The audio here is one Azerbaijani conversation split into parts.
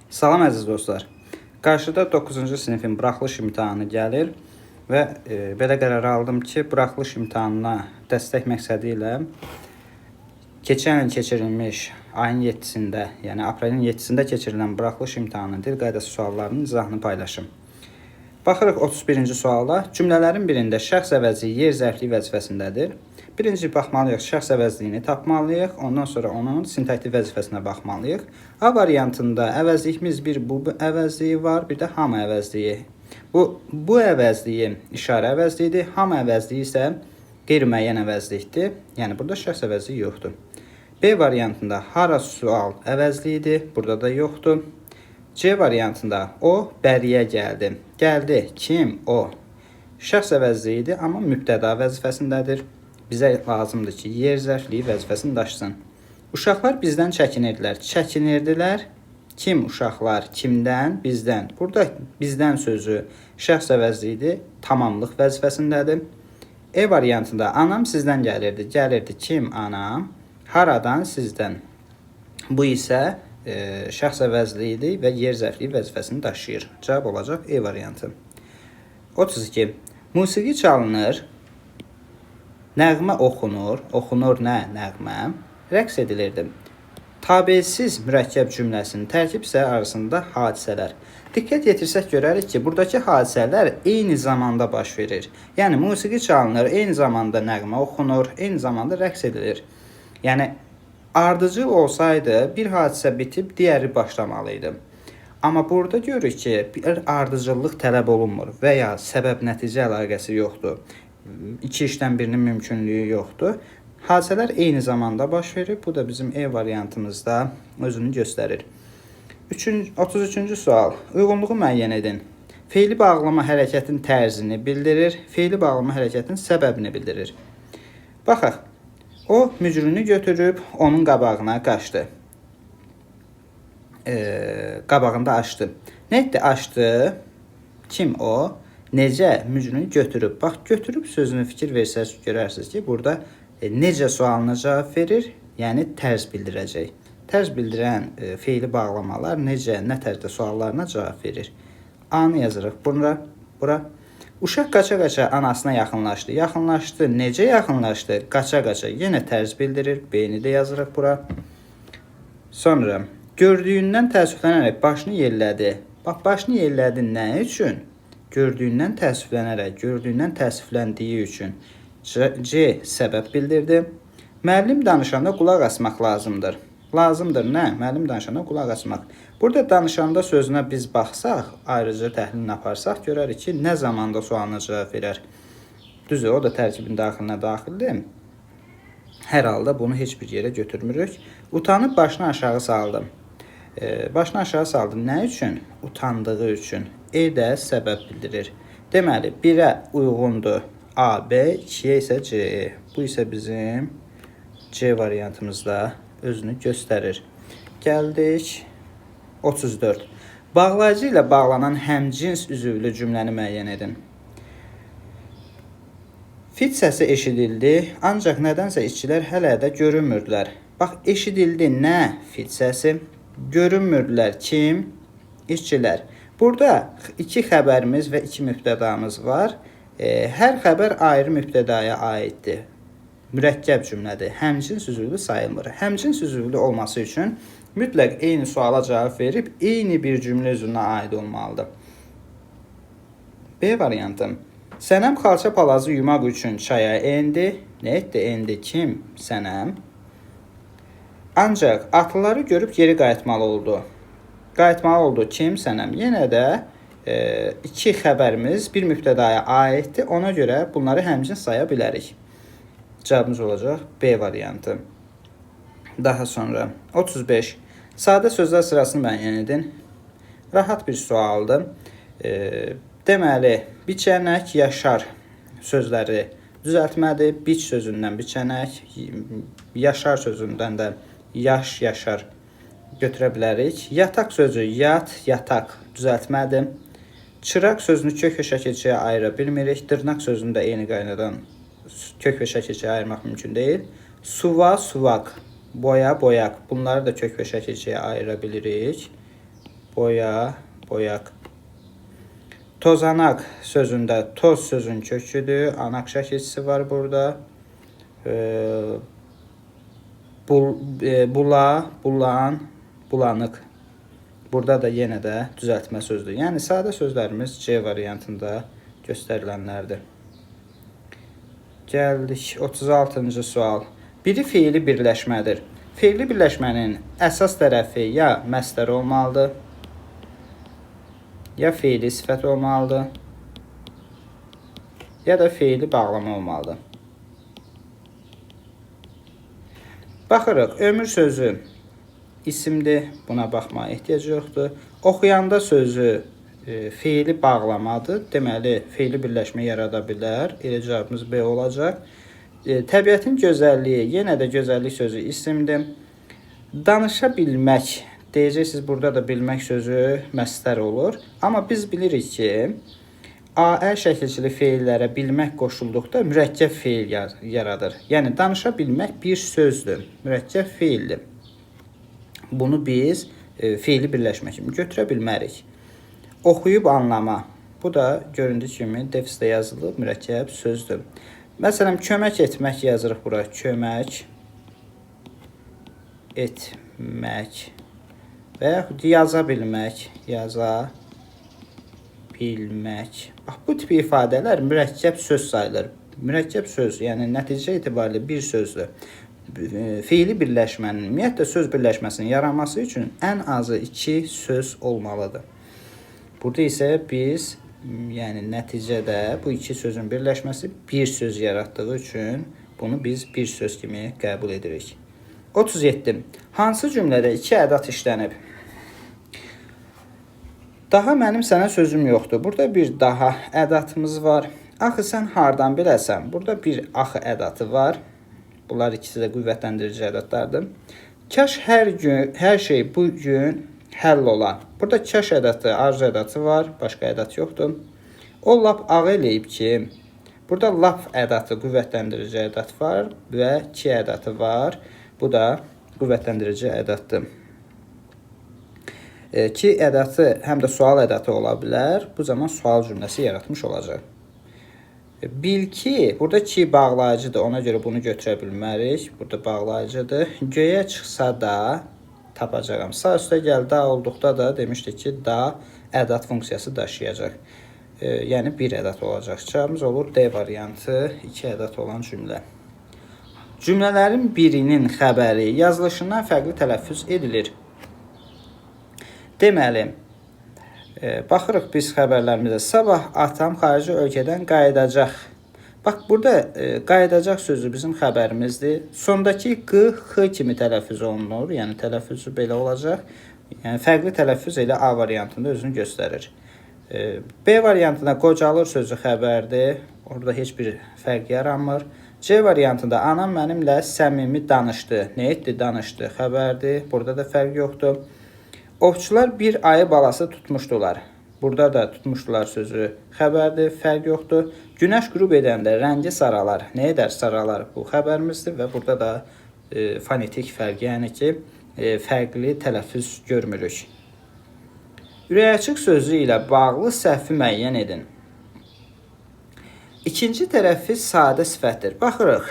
Salam əziz dostlar. Qarşıda 9-cu sinifin buraxılış imtahanı gəlir və belə qərar aldım ki, buraxılış imtahanına dəstək məqsədi ilə keçən il keçirilmiş ayın 7-sində, yəni aprelin 7-sində keçirilən buraxılış imtahanının dil qaydası suallarının izahını paylaşım. Baxırıq 31-ci suala. Cümlələrin birində şəxs əvəzliyi yer zərfliyi vəzifəsindədir. Birinci baxmalıyıq, şəxs əvəzliyini tapmalıyıq. Ondan sonra onun sintaktik vəzifəsinə baxmalıyıq. A variantında əvəzliyimiz bir bu əvəzliyi var, bir də hamı əvəzliyi. Bu əvəzliyi işarə əvəzliyidir. Hamı əvəzliyi isə qeyri-müəyyən əvəzlikdir. Yəni burada şəxs əvəzliyi yoxdur. B variantında hara sual əvəzliyidir. Burada da yoxdur. C variantında o bəriyə gəldi. Gəldi. Kim? O. Şəxs əvəzliyidir, amma mübtəda vəzifəsindədir. Bizə lazımdır ki, yer zərfliyi vəzifəsini daşısın. Uşaqlar bizdən çəkinirdilər. Çəkinirdilər. Kim uşaqlar? Kimdən? Bizdən. Burada bizdən sözü şəxs əvəzliyidir. Tamamlıq vəzifəsindədir. E variantında anam sizdən gəlirdi. Gəlirdi. Kim? Anam. Haradan? Sizdən. Bu isə şəxs əvəzliyidir və yer zərfliyi vəzifəsini daşıyır. Cavab olacaq E variantı. 32. Musiqi çalınır. Nəğmə oxunur. Oxunur nə? Nəğmə. Rəqs edilirdi. Tabelsiz mürəkkəb cümləsinin tərkib hissələri arasında hadisələr. Diqqət yetirsək görərik ki, buradakı hadisələr eyni zamanda baş verir. Yəni, musiqi çalınır, eyni zamanda nəğmə oxunur, eyni zamanda rəqs edilir. Yəni, ardıcıl olsaydı, bir hadisə bitib, digəri başlamalıydı. Amma burada görürük ki, bir ardıcıllıq tələb olunmur və ya səbəb-nəticə əlaqəsi yoxdur. İki işdən birinin mümkünlüyü yoxdur. Hadisələr eyni zamanda baş verir. Bu da bizim E variantımızda özünü göstərir. 33-cü sual. Uyğunluğu müəyyən edin. Feili bağlama hərəkətin tərzini bildirir. Feili bağlama hərəkətin səbəbini bildirir. Baxaq. O mücrünü götürüb onun qabağına qaçdı. Qabağında açdı. Nə etdi? Açdı. Kim o? Necə mücrünü götürüb. Bax, götürüb sözünü fikir versəz görərsiniz ki, burada necə sualına cavab verir, yəni tərz bildirəcək. Tərz bildirən feili bağlamalar necə, nə tərzdə suallarına cavab verir. A-nı yazırıq bura. Uşaq qaça-qaça anasına yaxınlaşdı. Yaxınlaşdı. Necə yaxınlaşdı? Qaça-qaça. Yenə tərz bildirir. B-ni də yazırıq bura. Sonra gördüyündən təəssüflənərək başını yellədi. Bax, başını yellədi nə üçün? Gördüyündən təəssüfləndiyi üçün. C. Səbəb bildirdi. Müəllim danışanda qulaq asmaq lazımdır. Lazımdır nə? Müəllim danışanda qulaq asmaq. Burada danışanda sözünə biz baxsaq, ayrıca təhlilini aparsaq, görərik ki, nə zamanda sualına cavab verər. Düzdür, o da tərkibin daxilinə daxildir. Hər halda bunu heç bir yerə götürmürük. Utanıb başını aşağı saldı. Başını aşağı saldı. Nə üçün? Utandığı üçün. E də səbəb bildirir. Deməli, 1-ə uyğundur A, B, 2-yə isə C. Bu isə bizim C variantımızda özünü göstərir. Gəldik 34. Bağlayıcı ilə bağlanan həmcins üzvlü cümləni müəyyən edin. Fit səsi eşidildi, ancaq nədənsə işçilər hələ də görünmürdülər. Bax, eşidildi nə? Fit səsi. Görünmürdülər. Kim? İşçilər. Burada 2 xəbərimiz və 2 mübtədamız var. Hər xəbər ayrı mübtədaya aiddir. Mürəkkəb cümlədir. Həmcins üzvlü sayılmır. Həmcins üzvlü olması üçün mütləq eyni suala cavab verib eyni bir cümlə üzvünə aid olmalıdır. B variantı. Sənəm xalça palazı yumaq üçün çaya endi. Nə etdi? Endi. Kim? Sənəm. Ancaq atlıları görüb geri qayıtmalı oldu. Qayıtmalı oldu. Kim? Sənəm. Yenə də 2 xəbərimiz bir mübtədaya aiddir. Ona görə bunları həmcins saya bilərik. Cavabımız olacaq B variantı. Daha sonra 35. Sadə sözlər sırasını müəyyən edin. Rahat bir sualdır. Deməli, biçənək, yaşar sözləri düzəltmədir. Biç sözündən biçənək, yaşar sözündən də yaş, yaşar götürə bilərik. Yataq sözü yat, yataq düzəltmədir. Çıraq sözünü kök və şəkilçiyə ayıra bilmirik. Dırnaq sözünü də eyni qaynadan kök və şəkilçiyə ayırmaq mümkün deyil. Suva, suvaq, boya, boyaq. Bunları da kök və şəkilçiyə ayıra bilirik. boya, boyaq. Tozanak sözündə toz sözün köküdür. Anak şəkilçisi var burada. Bula, bulan, bulanıq. Burada da yenə də düzəltmə sözdür. Yəni sadə sözlərimiz C variantında göstərilənlərdir. Gəldik 36-cı sual. Biri fiili birləşmədir. Fiili birləşmənin əsas tərəfi ya məstər olmalıdır, ya fiili sifət olmalıdır, ya da fiili bağlama olmalıdır. Baxırıq, ömür sözü isimdir, buna baxmağa ehtiyac yoxdur. Oxuyanda sözü fiili bağlamadır, deməli fiili birləşmə yarada bilər. Elə cavabımız B olacaq. Təbiətin gözəlliyi, yenə də gözəllik sözü isimdir. Danışa bilmək, deyəcəksiniz burada da bilmək sözü məstər olur. Amma biz bilirik ki, AE şəkilçili feillərə bilmək qoşulduqda mürəkkəb feil yaradır. Yəni danışa bilmək bir sözdür, mürəkkəb feildir. Bunu biz fiili birləşmə kimi götürə bilmərik. Oxuyub anlama. Bu da göründüyü kimi defisdə yazılıb mürəkkəb sözdür. Məsələn, kömək etmək yazırıq bura. Kömək etmək və yaxud yaza bilmək, yaza bilmək. Bax, bu tip ifadələr mürəkkəb söz sayılır. Mürəkkəb söz, yəni nəticə etibarilə bir sözdür. Fiili birləşmənin, ümumiyyətlə söz birləşməsinin yaranması üçün ən azı 2 söz olmalıdır. Burada isə biz, yəni nəticədə bu 2 sözün birləşməsi bir söz yaratdığı üçün bunu biz bir söz kimi qəbul edirik. 37. Hansı cümlədə 2 ədat işlənib? Daha mənim sənə sözüm yoxdur. Burada bir daha ədatımız var. Axı sən hardan biləsən? Burada bir axı ədatı var. Bunlar ikisi də qüvvətlendirici ədatlardır. Kaş hər şey bu gün həll ola. Burada kaş ədatı, arzu ədatı var. Başqa ədat yoxdur. O lap ağ eləyib ki, burada lap ədatı, qüvvətlendirici ədat var və ki ədatı var. Bu da qüvvətlendirici ədatdır. Ki ədatı həm də sual ədatı ola bilər. Bu zaman sual cümləsi yaratmış olacaq. Bil ki, burada ki bağlayıcıdır. Ona görə bunu götürə bilmərik. Burada bağlayıcıdır. Göyə çıxsa da tapacağam. Sağ üstə gəl da olduqda da demişdik ki, da ədat funksiyası daşıyacaq. Yəni bir ədat olacaq. Cavabımız olur D variantı, 2 ədat olan cümlə. Cümlələrin birinin xəbəri yazılışından fərqli tələffüz edilir. Deməli, baxırıq biz xəbərlərimizə. Sabah atam xarici ölkədən qayıdacaq. Bax, burada qayıdacaq sözü bizim xəbərimizdir. Sondakı q, x kimi tələffüz olunur. Yəni, tələffüzü belə olacaq. Yəni, fərqli tələffüz elə A variantında özünü göstərir. B variantında qocalır sözü xəbərdir. Orada heç bir fərq yaranmır. C variantında anam mənimlə səmimi danışdı. Nə etdi? Danışdı. Xəbərdir. Burada da fərq yoxdur. Ovçular bir ayı balası tutmuşdular. Burada da tutmuşdular sözü xəbərdir. Fərq yoxdur. Günəş qürub edəndə rəngi saralar. Nə edər? Saralar. Bu xəbərimizdir və burada da fonetik fərq, yəni ki, fərqli tələffüz görmürük. Ürəkaçıq sözü ilə bağlı səhvi müəyyən edin. İkinci tərəfi sadə sifətdir. Baxırıq,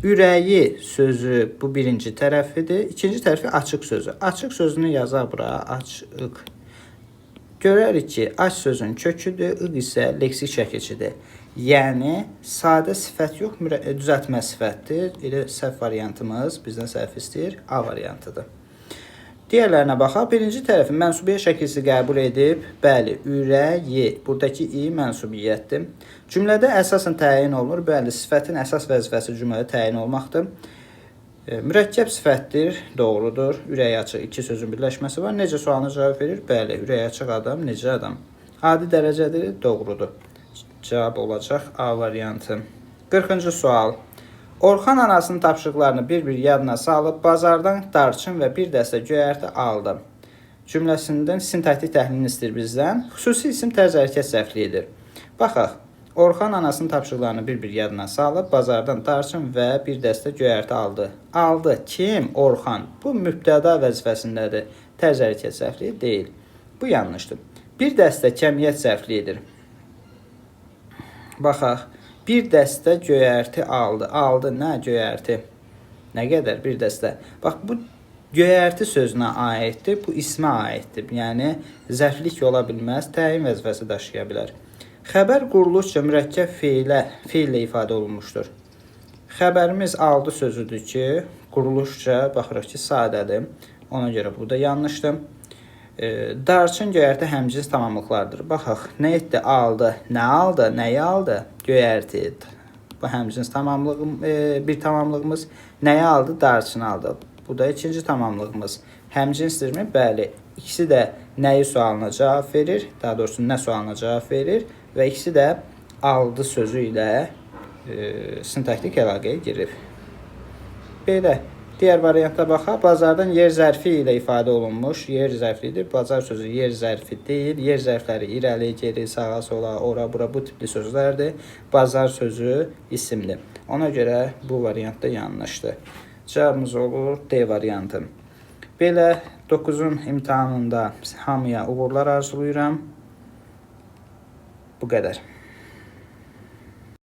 ürəyi sözü bu birinci tərəfidir. İkinci tərəfi açıq sözü. Açıq sözünü yazaq bura, açıq. Görərik ki, aç sözün köküdür, ıq isə leksik şəkilçidir. Yəni, sadə sifət yox, düzəltmə sifətdir. Elə səhv variantımız bizdən səhv istəyir, A variantıdır. Digərlərinə baxaq. Birinci tərəfi mənsubiyyət şəkilsi qəbul edib. Bəli, ürəyi. Buradakı i mənsubiyyətdir. Cümlədə əsasən təyin olunur. Bəli, sifətin əsas vəzifəsi cümlədə təyin olmaqdır. Mürəkkəb sifətdir. Doğrudur. Ürəyi açıq 2 sözün birləşməsi var. Necə sualına cavab verir? Bəli, ürəyi açıq adam. Necə adam? Adi dərəcədir. Doğrudur. Cavab olacaq A variantı. 40-cı sual. Orxan anasının tapşırıqlarını bir-bir yadına salıb, bazardan darçın və bir dəstə göyərti aldı. Cümləsindən sintaktik təhlilini istəyir bizdən. Xüsusi isim tərz hərəkət səhvliyidir. Baxaq, Orxan anasının tapşırıqlarını bir-bir yadına salıb, bazardan darçın və bir dəstə göyərti aldı. Aldı. Kim? Orxan. Bu mübtəda vəzifəsindədir. Tərz hərəkət səhvliyi deyil. Bu yanlışdır. Bir dəstə kəmiyyət zərfliyidir. Baxaq. Bir dəstə göyərti aldı. Aldı nə göyərti? Nə qədər bir dəstə? Bax bu göyərti sözünə aiddir. Bu ismə aiddir. Yəni zərflik ola bilməz, təyin vəzifəsi daşıya bilər. Xəbər quruluşca mürəkkəb feillə ifadə olunmuşdur. Xəbərimiz aldı sözüdür ki, quruluşca baxırıq ki, sadədir. Ona görə bu da yanlışdır. Darçın göyərti həmcins tamamlıqlardır. Baxaq, nə etdi? Aldı. Nə aldı? Nəyi aldı? Göyərti. Bu həmcins bir tamamlığımız. Nəyi aldı? Darçını aldı. Bu da ikinci tamamlığımız. Həmcinsdirmi? Bəli. İkisi də nəyi sualına cavab verir. Daha doğrusu nə sualına cavab verir. Və ikisi də aldı sözü ilə sintaktik əlaqəyə girib. Belə. Digər variantda baxaq. Bazardan yer zərfi ilə ifadə olunmuş. Yer zərfidir. Bazar sözü yer zərfi deyil. Yer zərfləri irəli, geri, sağa, sola, ora, bura bu tipli sözlərdir. Bazar sözü isimdir. Ona görə bu variantda yanlışdır. Cavabımız olur D variantı. Belə 9-un imtahanında hamıya uğurlar arzulayıram. Bu qədər.